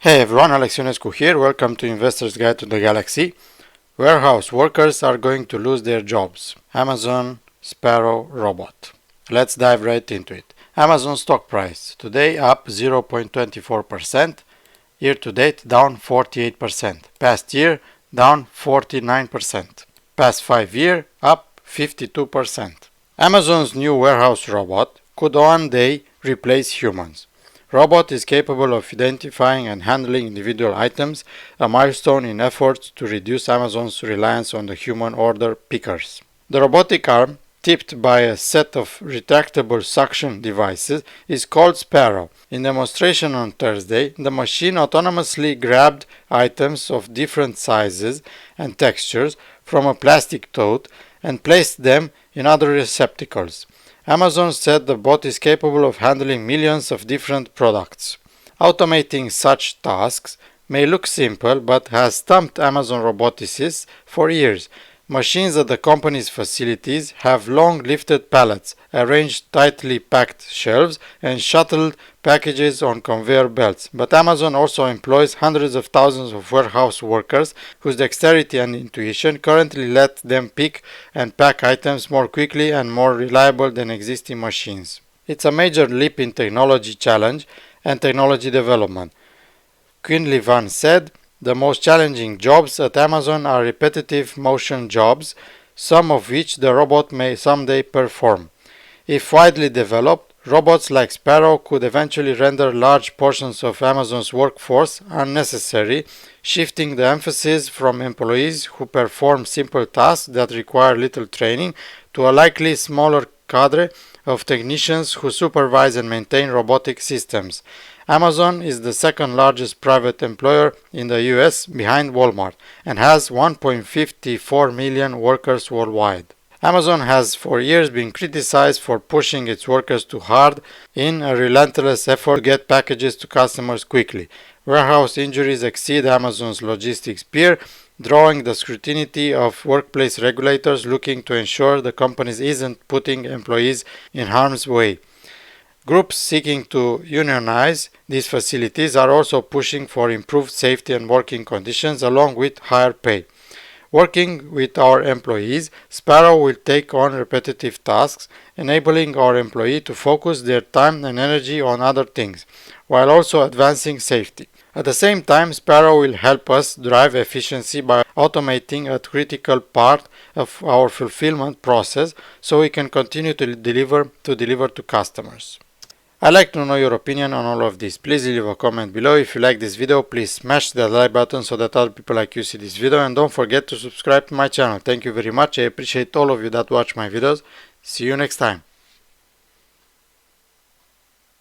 Hey everyone, Alex Ionescu here. Welcome to Investor's Guide to the Galaxy. Warehouse workers are going to lose their jobs. Amazon Sparrow robot. Let's dive right into it. Amazon stock price. Today up 0.24%. Year to date down 48%. Past year down 49%. Past 5 year up 52%. Amazon's new warehouse robot could one day replace humans. Robot is capable of identifying and handling individual items, a milestone in efforts to reduce Amazon's reliance on the human order pickers. The robotic arm, tipped by a set of retractable suction devices, is called Sparrow. In demonstration on Thursday, the machine autonomously grabbed items of different sizes and textures from a plastic tote and placed them in other receptacles. Amazon said the bot is capable of handling millions of different products. Automating such tasks may look simple, but has stumped Amazon roboticists for years. Machines at the company's facilities have long lifted pallets, arranged tightly packed shelves, and shuttled packages on conveyor belts. But Amazon also employs hundreds of thousands of warehouse workers whose dexterity and intuition currently let them pick and pack items more quickly and more reliable than existing machines. It's a major leap in technology challenge and technology development. Quinley Van said, "The most challenging jobs at Amazon are repetitive motion jobs, some of which the robot may someday perform. If widely developed, robots like Sparrow could eventually render large portions of Amazon's workforce unnecessary, shifting the emphasis from employees who perform simple tasks that require little training to a likely smaller cadre of technicians who supervise and maintain robotic systems." Amazon is the second largest private employer in the US behind Walmart and has 1.54 million workers worldwide. Amazon has for years been criticized for pushing its workers too hard in a relentless effort to get packages to customers quickly. Warehouse injuries exceed Amazon's logistics peer, drawing the scrutiny of workplace regulators looking to ensure the company isn't putting employees in harm's way. Groups seeking to unionize these facilities are also pushing for improved safety and working conditions along with higher pay. Working with our employees, Sparrow will take on repetitive tasks, enabling our employee to focus their time and energy on other things, while also advancing safety. At the same time, Sparrow will help us drive efficiency by automating a critical part of our fulfillment process so we can continue to deliver to customers. I'd like to know your opinion on all of this. Please leave a comment below. If you like this video, please smash the like button so that other people like you see this video, and don't forget to subscribe to my channel. Thank you very much. I appreciate all of you that watch my videos. See you next time.